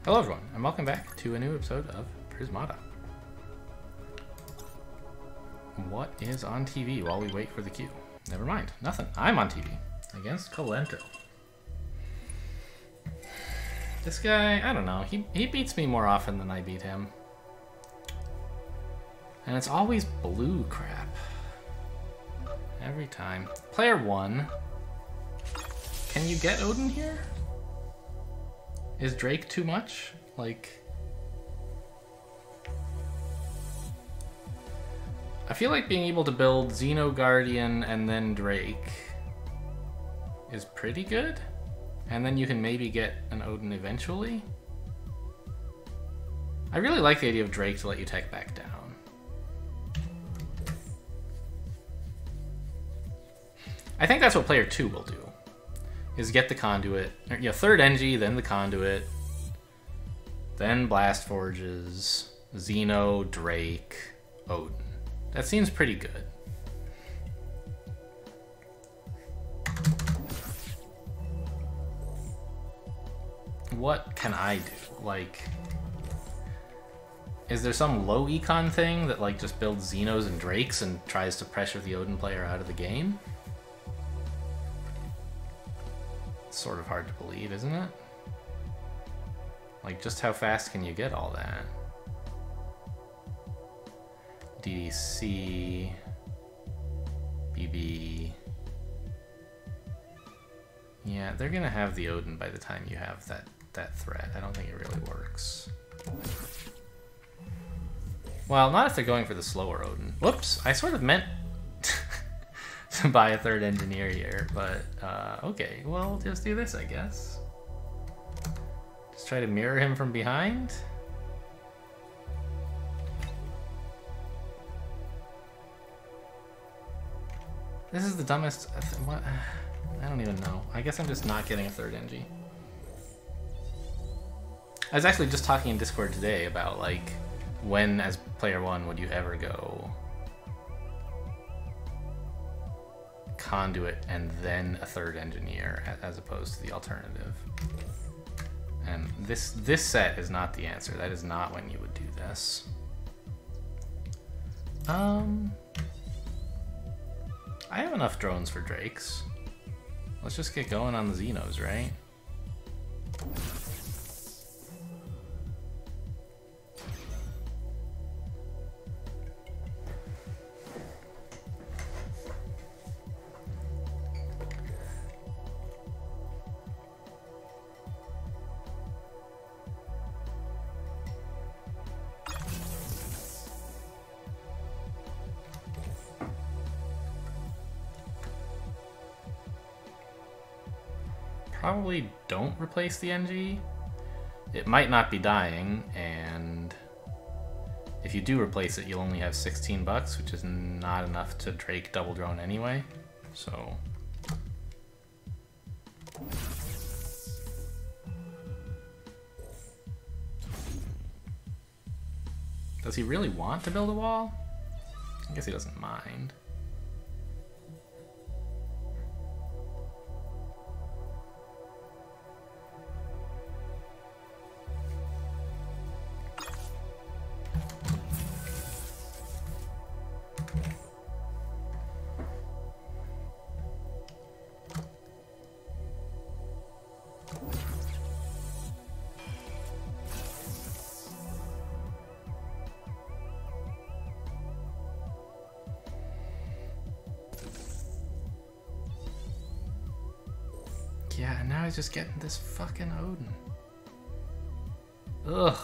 Hello everyone, and welcome back to a new episode of Prismata. What is on TV while we wait for the queue? Never mind, nothing. I'm on TV against Colento. This guy, I don't know, he beats me more often than I beat him. And it's always blue crap. Every time. Player 1. Can you get Odin here? Is Drake too much? Like... I feel like being able to build Xeno Guardian and then Drake is pretty good. And then you can maybe get an Odin eventually. I really like the idea of Drake to let you tech back down. I think that's what player 2 will do. Is get the conduit, or, you know, third NG, then the conduit, then Blast Forges, Xeno, Drake, Odin. That seems pretty good. What can I do? Like, is there some low econ thing that like just builds Xenos and Drakes and tries to pressure the Odin player out of the game? Sort of hard to believe, isn't it? Like, just how fast can you get all that? DDC, BB. Yeah, they're gonna have the Odin by the time you have that threat. I don't think it really works. Well, not if they're going for the slower Odin. Whoops, I sort of meant to buy a third engineer here, but okay, well, just do this, I guess. Just try to mirror him from behind. This is the dumbest. What? I don't even know. I guess I'm just not getting a third NG. I was actually just talking in Discord today about like when, as player 1, would you ever go conduit and then a third engineer as opposed to the alternative. And this set is not the answer. That is not when you would do this. I have enough drones for Drakes. Let's just get going on the Xenos, right? Probably don't replace the NG. It might not be dying, and if you do replace it, you'll only have 16 bucks, which is not enough to Drake double drone anyway. So does he really want to build a wall? I guess he doesn't mind. Yeah, and now he's just getting this fucking Odin. Ugh.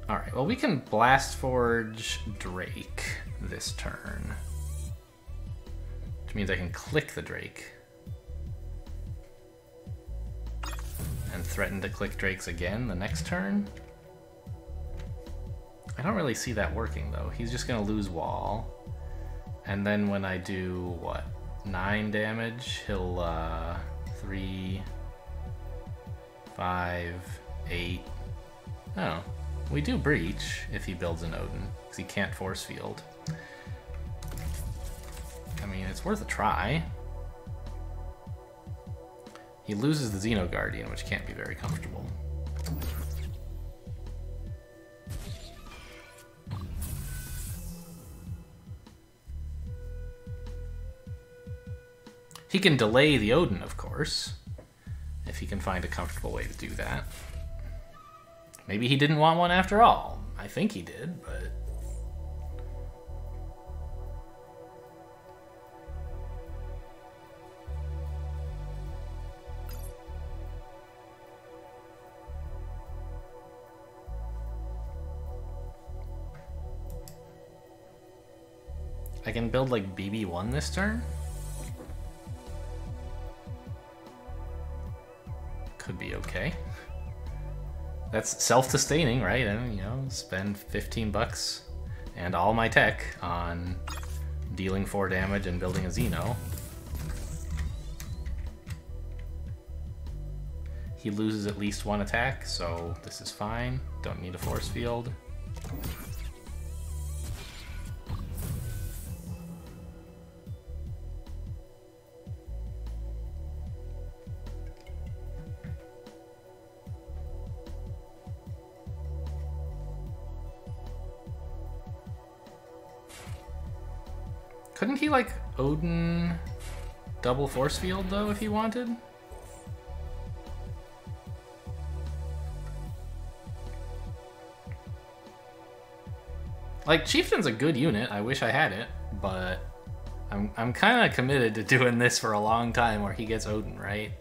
Alright, well we can Blast Forge Drake this turn. Which means I can click the Drake. And threaten to click Drakes again the next turn. I don't really see that working though. He's just gonna lose wall. And then when I do, what? 9 damage, he'll 3, 5, 8. Oh, we do breach if he builds an Odin, because he can't force field. I mean, it's worth a try. He loses the Xeno Guardian, which can't be very comfortable. He can delay the Odin, of course, if he can find a comfortable way to do that. Maybe he didn't want one after all. I think he did, but... I can build like BB1 this turn? Could be okay. That's self-sustaining, right? And, you know, spend 15 bucks and all my tech on dealing 4 damage and building a Xeno. He loses at least 1 attack, so this is fine. Don't need a force field. Couldn't he, like, Odin double force field, though, if he wanted? Like, Chieftain's a good unit. I wish I had it, but I'm kind of committed to doing this for a long time where he gets Odin, right?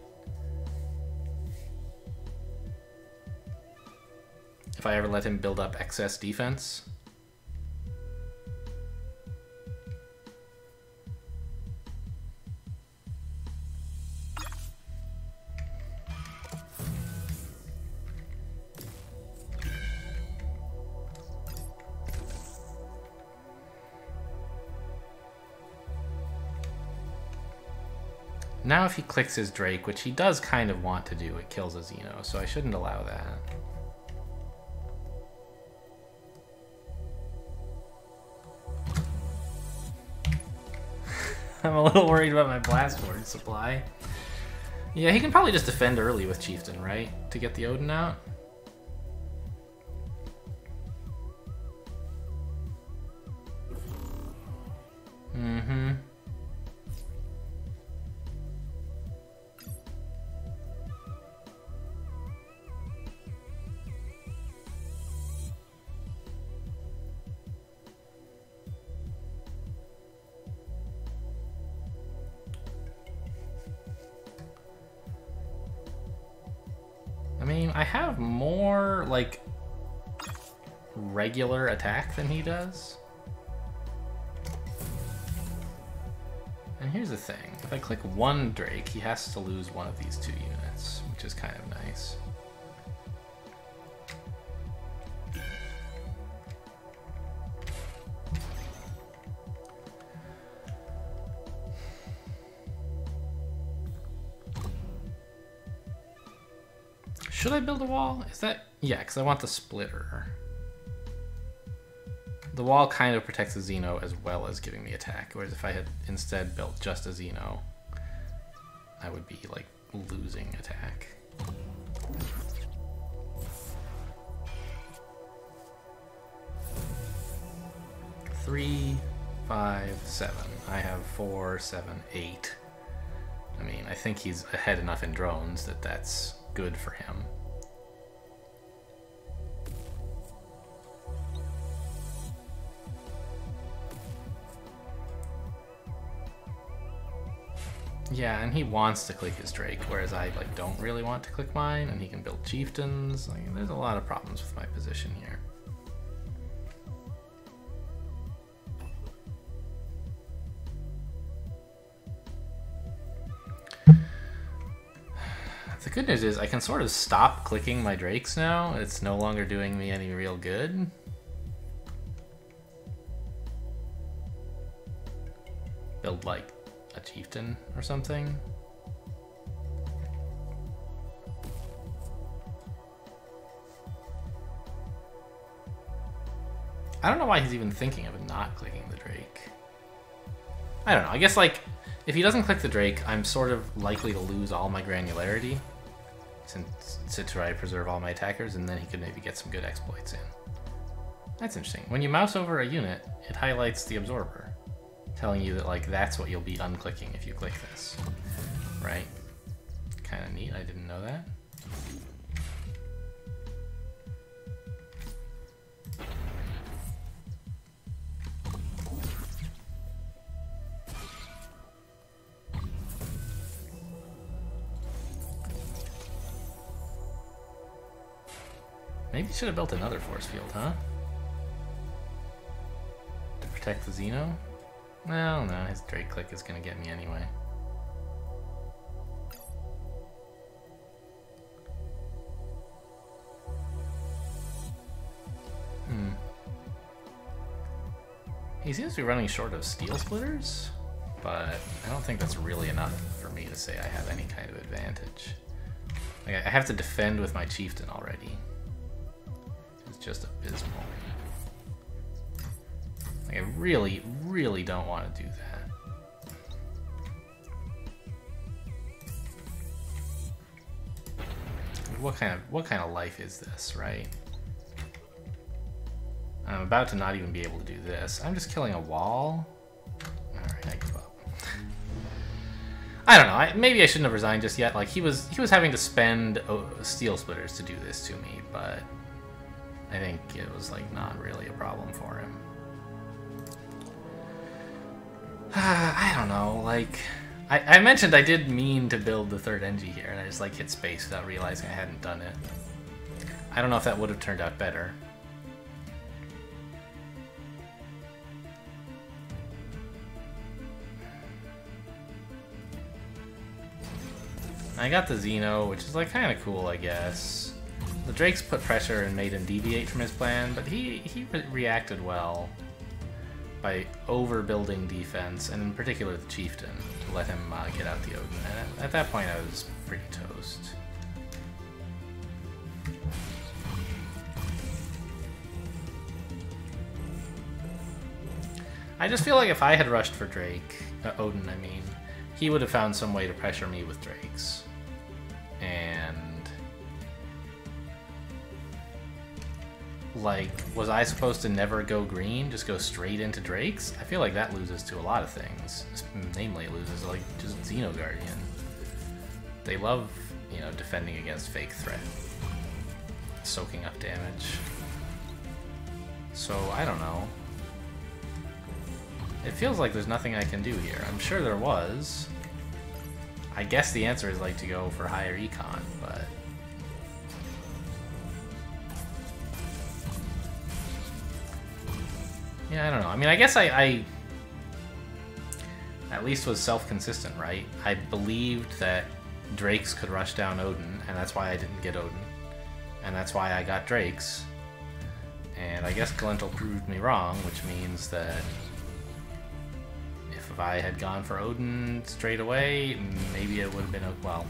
If I ever let him build up excess defense. Now if he clicks his Drake, which he does kind of want to do, it kills a Xeno, so I shouldn't allow that. I'm a little worried about my Blast Forge supply. Yeah, he can probably just defend early with Chieftain, right? To get the Odin out. Mm-hmm. I mean, I have more, like, regular attack than he does. And here's the thing. If I click one Drake, he has to lose one of these 2 units, which is kind of nice. Should I build a wall? Is that... Yeah, because I want the splitter. The wall kind of protects the Xeno as well as giving me attack, whereas if I had instead built just a Xeno, I would be, like, losing attack. Three, 5, 7. I have 4, 7, 8. I mean, I think he's ahead enough in drones that that's good for him. Yeah, and he wants to click his Drake, whereas I like don't really want to click mine, and he can build chieftains. Like, there's a lot of problems with my position here. The good news is I can sort of stop clicking my Drakes now. It's no longer doing me any real good. Build like a chieftain or something. I don't know why he's even thinking of not clicking the Drake. I don't know. I guess like If he doesn't click the Drake, I'm sort of likely to lose all my granularity to try to preserve all my attackers, and then he could maybe get some good exploits in. That's interesting. When you mouse over a unit, it highlights the absorber, telling you that like that's what you'll be unclicking if you click this, right? Kind of neat. I didn't know that. Maybe you should have built another force field, huh? To protect the Xeno? Well, no, his Drake click is going to get me anyway. He seems to be running short of steel splitters, but I don't think that's really enough for me to say I have any kind of advantage. Like, I have to defend with my chieftain already. It's just abysmal. Like, I really, really don't want to do that. What kind of life is this, right? I'm about to not even be able to do this. I'm just killing a wall. Alright, I give up. I don't know. Maybe I shouldn't have resigned just yet. Like, he was having to spend steel splitters to do this to me, but I think it was like not really a problem for him. I don't know. Like, I mentioned I did mean to build the third NG here, and I just like hit space without realizing I hadn't done it. I don't know if that would have turned out better. I got the Xeno, which is like kind of cool, I guess. The Drakes put pressure and made him deviate from his plan, but he reacted well by overbuilding defense, and in particular the Chieftain, to let him get out the Odin. And at that point I was pretty toast. I just feel like if I had rushed for Odin, I mean, he would have found some way to pressure me with Drakes. And like, was I supposed to never go green, just go straight into Drakes? I feel like that loses to a lot of things. Namely, it loses like just Xeno Guardian. They love, you know, defending against fake threat, soaking up damage. So I don't know. It feels like there's nothing I can do here. I'm sure there was. I guess the answer is like to go for higher econ, but yeah, I don't know. I mean, I guess I at least was self-consistent, right? I believed that Drakes could rush down Odin, and that's why I didn't get Odin. And that's why I got Drakes. And I guess Galental proved me wrong, which means that if I had gone for Odin straight away, maybe it would have been well,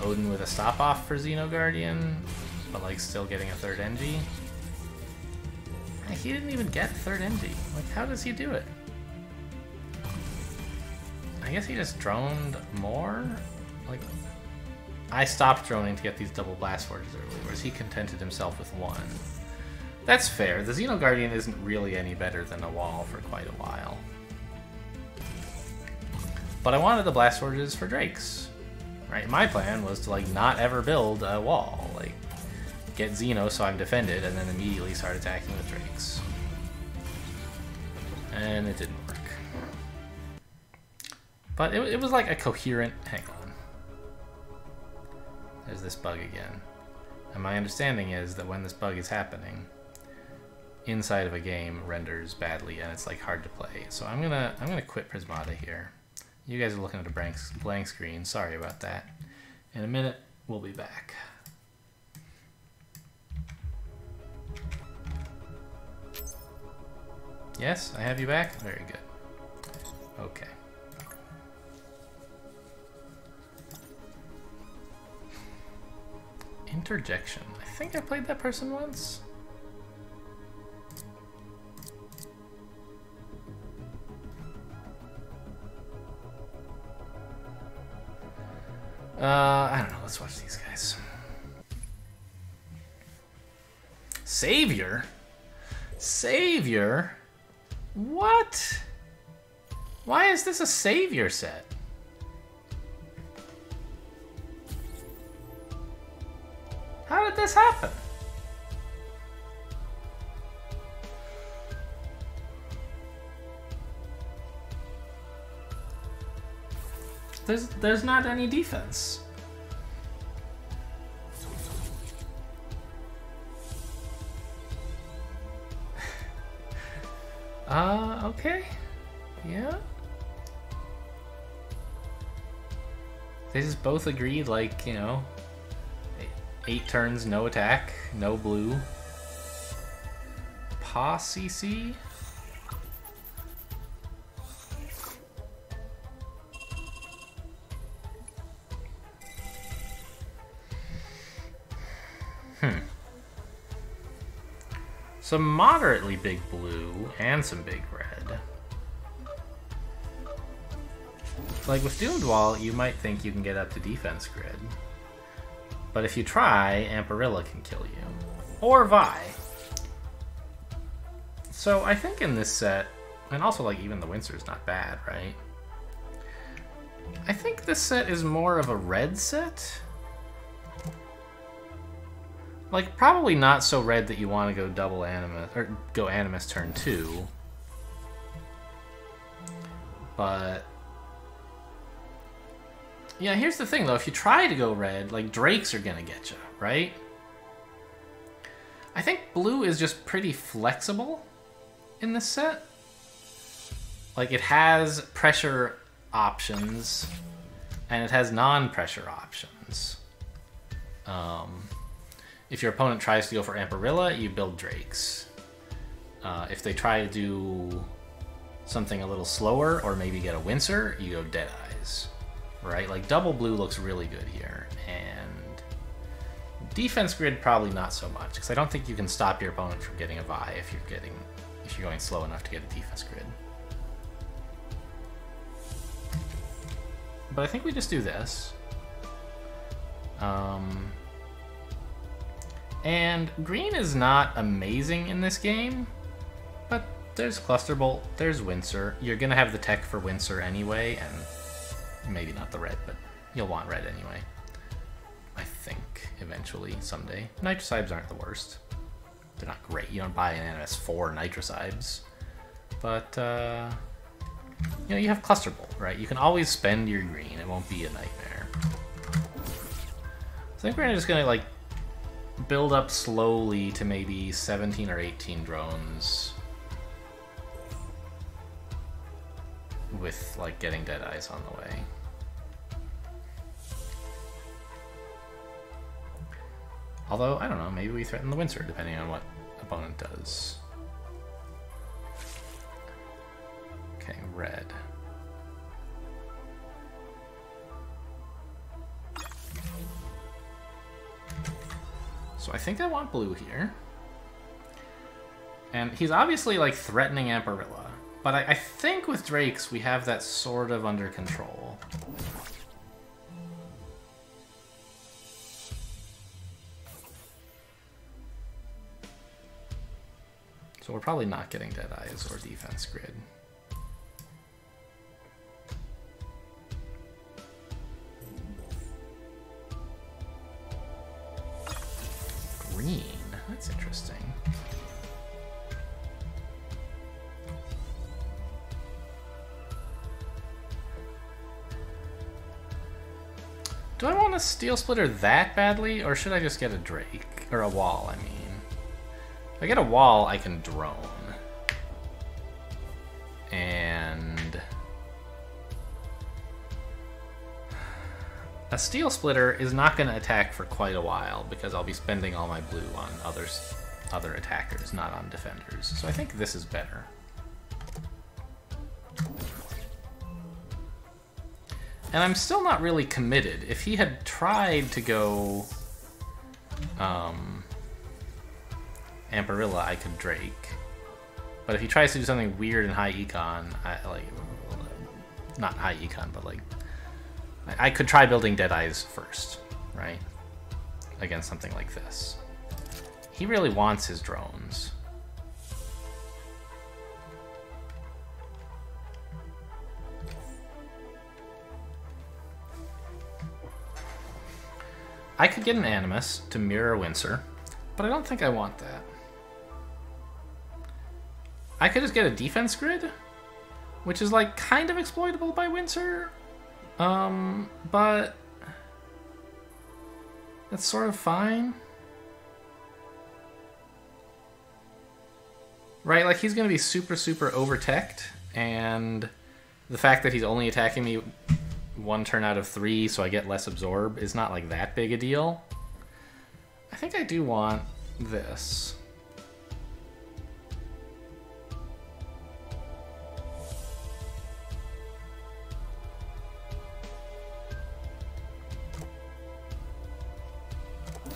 Odin with a stop-off for Xeno Guardian, but like still getting a third NG. He didn't even get third NG. Like, how does he do it? I guess he just droned more? Like, I stopped droning to get these double blast forges early, whereas he contented himself with one. That's fair. The Xeno Guardian isn't really any better than a wall for quite a while. But I wanted the blast forges for Drakes, right? My plan was to like not ever build a wall, like get Xeno so I'm defended, and then immediately start attacking with Drakes. And it didn't work. But it was like a coherent. Hang on. There's this bug again, and my understanding is that when this bug is happening, inside of a game renders badly, and it's like hard to play. So I'm gonna quit Prismata here. You guys are looking at a blank screen. Sorry about that. In a minute, we'll be back. Yes, I have you back? Very good. Okay. Interjection. I think I played that person once. I don't know. Let's watch these guys. Savior? Savior? What? Why is this a Savior set? How did this happen? There's not any defense. Okay. Yeah. They just both agreed, like, you know, 8 turns, no attack, no blue. Pass CC? Some moderately big blue and some big red. Like with Doomed Wall, you might think you can get up to defense grid. But if you try, Amparilla can kill you. Or Vi. So I think in this set, and also like even the Windsor's not bad, right? I think this set is more of a red set. Like, probably not so red that you want to go double Animus, or go Animus turn 2. But yeah, here's the thing though, if you try to go red, like, Drakes are gonna get you, right? I think blue is just pretty flexible in this set. Like, it has pressure options, and it has non-pressure options. If your opponent tries to go for Amparilla, you build Drakes. If they try to do something a little slower, or maybe get a Windsor, you go Deadeyes. Right? Like, double blue looks really good here. And defense grid, probably not so much, because I don't think you can stop your opponent from getting a Vi if you're going slow enough to get a defense grid. But I think we just do this. And green is not amazing in this game, but there's Cluster Bolt, there's Windsor. You're gonna have the tech for Windsor anyway, and maybe not the red, but you'll want red anyway. I think, eventually, someday. Nitrocybes aren't the worst. They're not great. You don't buy an NS4 Nitrocybes. But, you know, you have Cluster Bolt, right? You can always spend your green. It won't be a nightmare. So I think we're just gonna, like, build up slowly to maybe 17 or 18 drones with, like, getting Deadeyes on the way. Although, I don't know, maybe we threaten the Windsor depending on what opponent does. Okay, red. So I think I want blue here. And he's obviously, like, threatening Amparilla. But I think with Drakes, we have that sort of under control. So we're probably not getting Deadeyes or defense grid. Green. That's interesting. Do I want a Steel Splitter that badly, or should I just get a Drake? Or a Wall, I mean. If I get a Wall, I can drone. And a Steel Splitter is not going to attack for quite a while because I'll be spending all my blue on other attackers, not on defenders. So I think this is better. And I'm still not really committed. If he had tried to go Amparilla, I could Drake. But if he tries to do something weird in high econ, not high econ, but like I could try building Deadeyes first, right? Against something like this. He really wants his drones. I could get an Animus to mirror Windsor, but I don't think I want that. I could just get a defense grid, which is like kind of exploitable by Windsor, but that's sort of fine. Right, like he's gonna be super, super over-teched, and the fact that he's only attacking me 1 turn out of 3, so I get less absorb, is not like that big a deal. I think I do want this.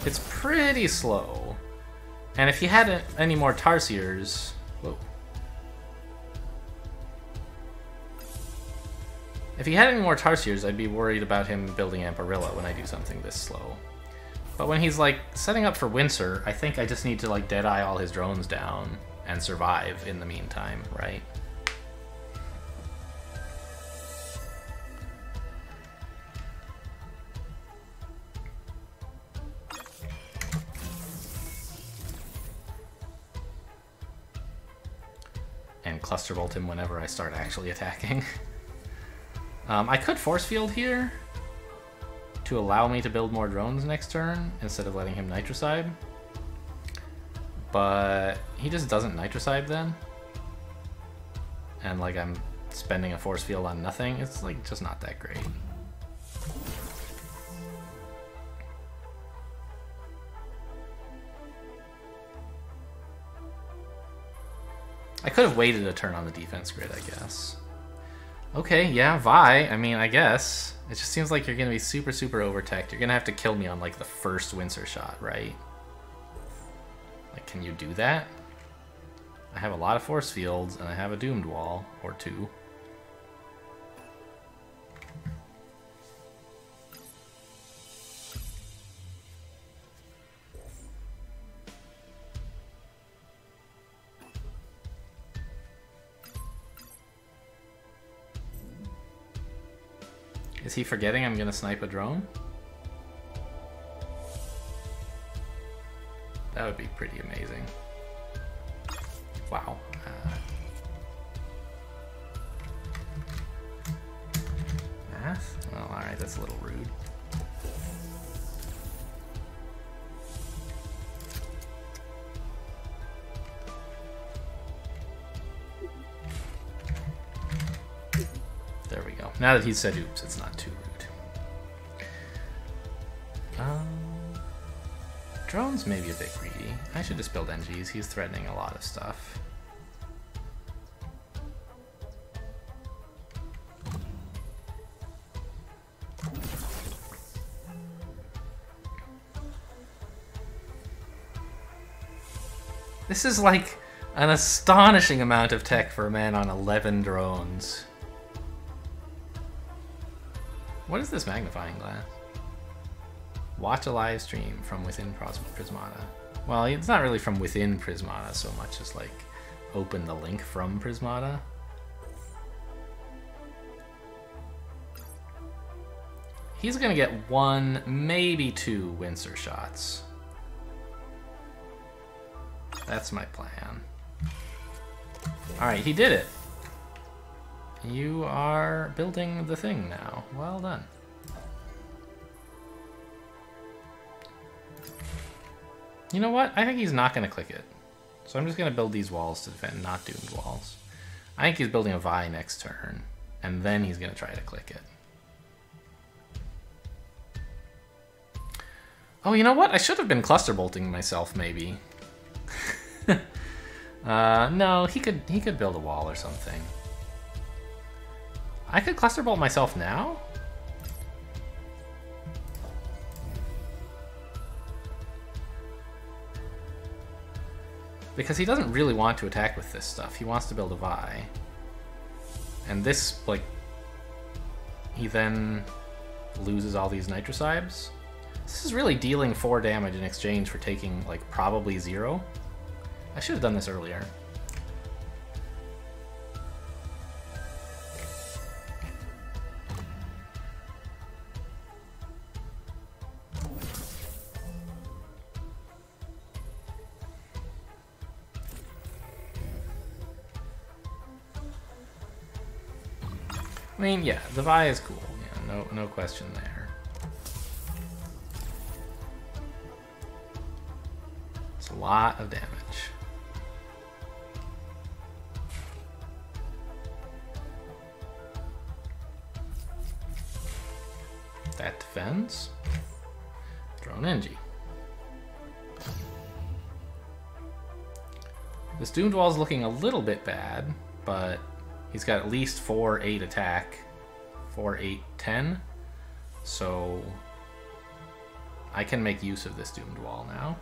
It's pretty slow. And if he had any more Tarsiers... Whoa. If he had any more Tarsiers, I'd be worried about him building Amparilla when I do something this slow. But when he's, like, setting up for Windsor, I think I just need to, like, Deadeye all his drones down and survive in the meantime, right? And cluster bolt him whenever I start actually attacking. I could force field here to allow me to build more drones next turn instead of letting him nitrocide. But he just doesn't nitrocide then. And like I'm spending a force field on nothing. It's like just not that great. I could have waited a turn on the defense grid, I guess. Okay, yeah, Vi. I mean, I guess. It just seems like you're going to be super, super over-teched. You're going to have to kill me on, like, the first Windsor shot, right? Like, can you do that? I have a lot of force fields, and I have a doomed wall, or 2. Is he forgetting I'm gonna snipe a drone? That would be pretty amazing. Wow. Math? Well, alright, that's a little rude. There we go. Now that he's said oops, it's not too rude. Drones may be a bit greedy. I should just build NGs. He's threatening a lot of stuff. This is like an astonishing amount of tech for a man on 11 drones. What is this magnifying glass? Watch a live stream from within Prismata. Well, it's not really from within Prismata so much as like open the link from Prismata. He's gonna get 1, maybe 2 Windsor shots. That's my plan. Alright, he did it. You are building the thing now. Well done. You know what? I think he's not going to click it. So I'm just going to build these walls to defend not doomed walls. I think he's building a Vi next turn, and then he's going to try to click it. Oh, you know what? I should have been cluster bolting myself, maybe. No, he could build a wall or something. I could cluster bolt myself now? Because he doesn't really want to attack with this stuff. He wants to build a Vi. And this, like, he then loses all these Nitrocybes. This is really dealing 4 damage in exchange for taking, like, probably 0. I should have done this earlier. I mean, yeah, the Vi is cool. Yeah, no question there. It's a lot of damage. That defends. Drone Engie. This Doomed Wall is looking a little bit bad, but he's got at least 4-8 attack, 4-8-10, so I can make use of this Doomed Wall now.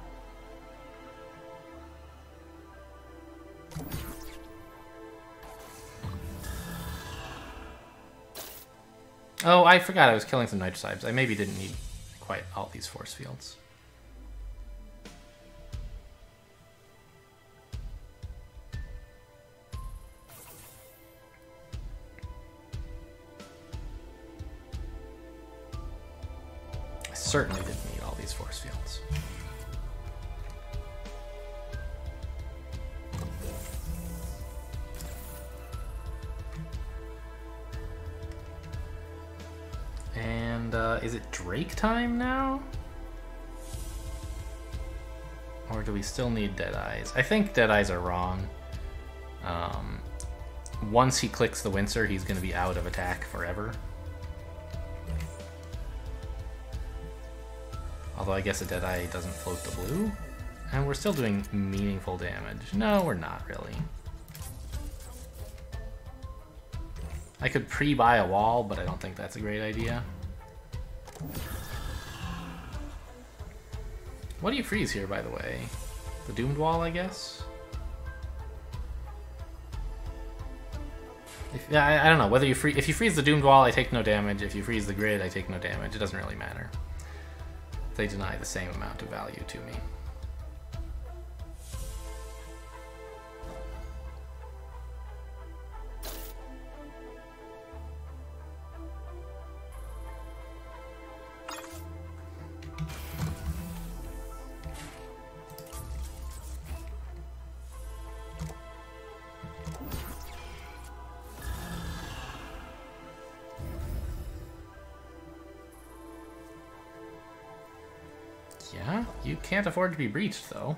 Oh, I forgot I was killing some Nitrocybes. I maybe didn't need quite all these force fields. I certainly didn't need all these force fields. And is it Drake time now? Or do we still need Deadeyes? I think Deadeyes are wrong. Once he clicks the Wincer, he's going to be out of attack forever. Although I guess a Deadeye doesn't float the blue. And we're still doing meaningful damage. No, we're not really. I could pre-buy a wall, but I don't think that's a great idea. What do you freeze here, by the way? The Doomed Wall, I guess? I don't know. Whether you if you freeze the Doomed Wall, I take no damage. If you freeze the grid, I take no damage. It doesn't really matter. They deny the same amount of value to me. Yeah, you can't afford to be breached, though,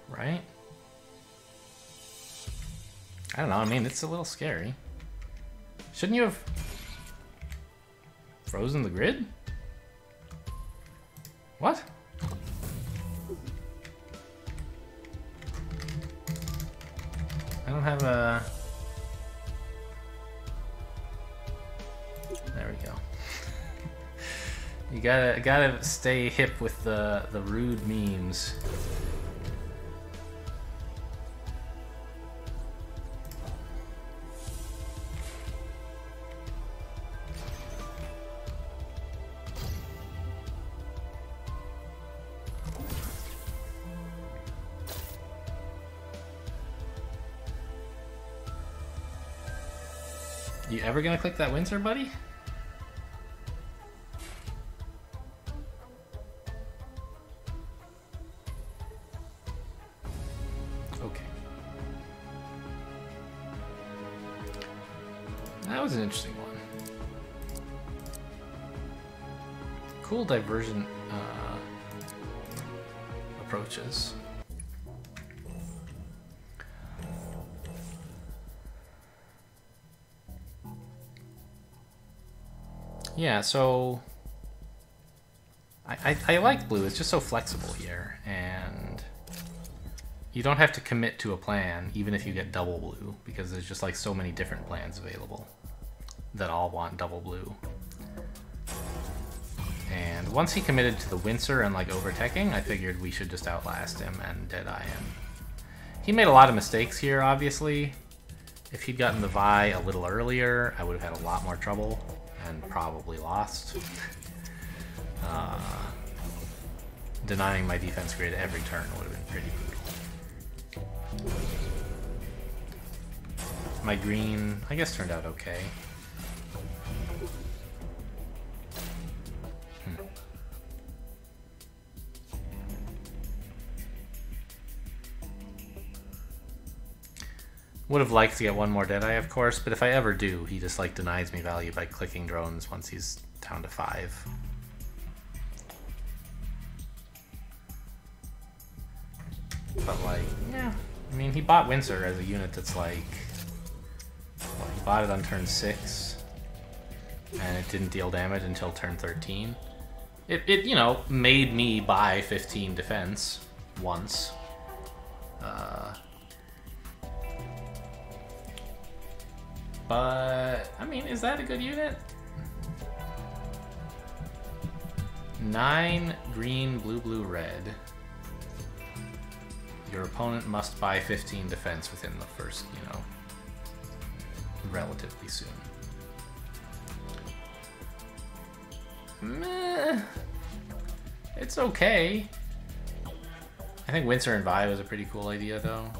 right? I don't know, I mean, it's a little scary. Shouldn't you have frozen the grid? What? I don't have a... There we go. You gotta stay hip with the rude memes. You ever gonna click that Windsor, buddy? That was an interesting one. Cool divergent approaches. Yeah, so I like blue. It's just so flexible here, and you don't have to commit to a plan even if you get double blue, because there's just like so many different plans available that all want double blue. And once he committed to the Wincer and like overteching, I figured we should just outlast him and Deadeye him. He made a lot of mistakes here, obviously. If he'd gotten the Vi a little earlier, I would have had a lot more trouble and probably lost. denying my defense grid every turn would have been pretty brutal. My green, I guess, turned out okay. Would have liked to get one more Deadeye, of course, but if I ever do, he just like denies me value by clicking drones once he's down to 5. But like, yeah, I mean, he bought Windsor as a unit that's like, well, he bought it on turn 6, and it didn't deal damage until turn 13. It you know, made me buy 15 defense once. But, I mean, is that a good unit? 9 green, blue, blue, red. Your opponent must buy 15 defense within the first, you know, relatively soon. Meh. It's okay. I think Windsor and Vi was a pretty cool idea, though.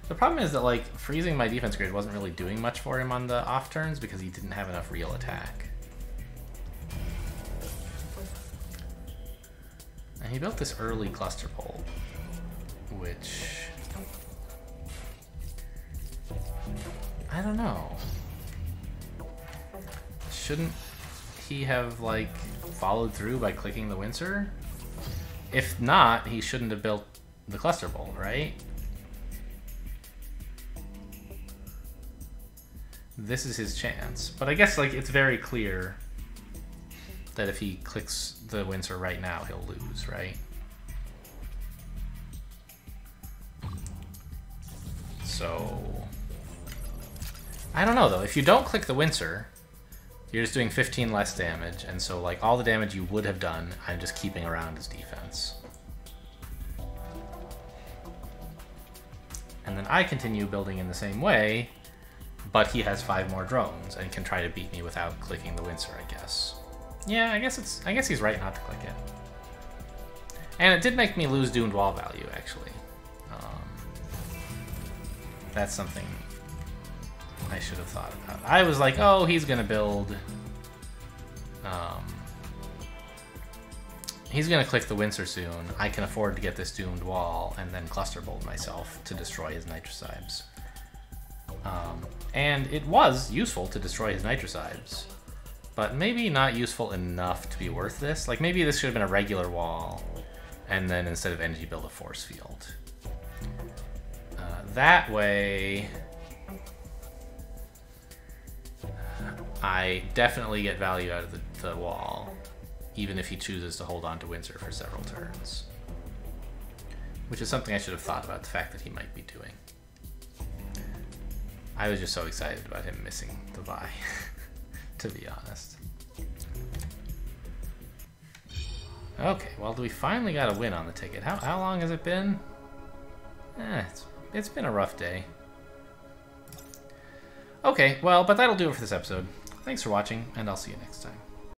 The problem is that, like, freezing my defense grid wasn't really doing much for him on the off turns because he didn't have enough real attack. And he built this early cluster bolt, which... I don't know. Shouldn't he have, like, followed through by clicking the Windsor? If not, he shouldn't have built the cluster bolt, right? This is his chance. But I guess, like, it's very clear that if he clicks the Windsor right now, he'll lose, right? So... I don't know, though. If you don't click the Windsor, you're just doing 15 less damage, and so, like, all the damage you would have done, I'm just keeping around as defense. And then I continue building in the same way, but he has 5 more drones and can try to beat me without clicking the Windsor, I guess. Yeah, I guess he's right not to click it. And it did make me lose doomed wall value, actually. That's something I should have thought about. I was like, oh, he's gonna build... he's gonna click the Windsor soon. I can afford to get this doomed wall and then cluster bolt myself to destroy his nitrocybes. And it was useful to destroy his nitrocybes, but maybe not useful enough to be worth this. Like, maybe this should have been a regular wall, and then instead of energy, build a force field. That way, I definitely get value out of the wall, even if he chooses to hold on to Windsor for several turns. Which is something I should have thought about, the fact that he might be doing. I was just so excited about him missing the Vi, to be honest. Okay, well, we finally got a win on the ticket. How long has it been? It's been a rough day. Okay, well, but that'll do it for this episode. Thanks for watching, and I'll see you next time.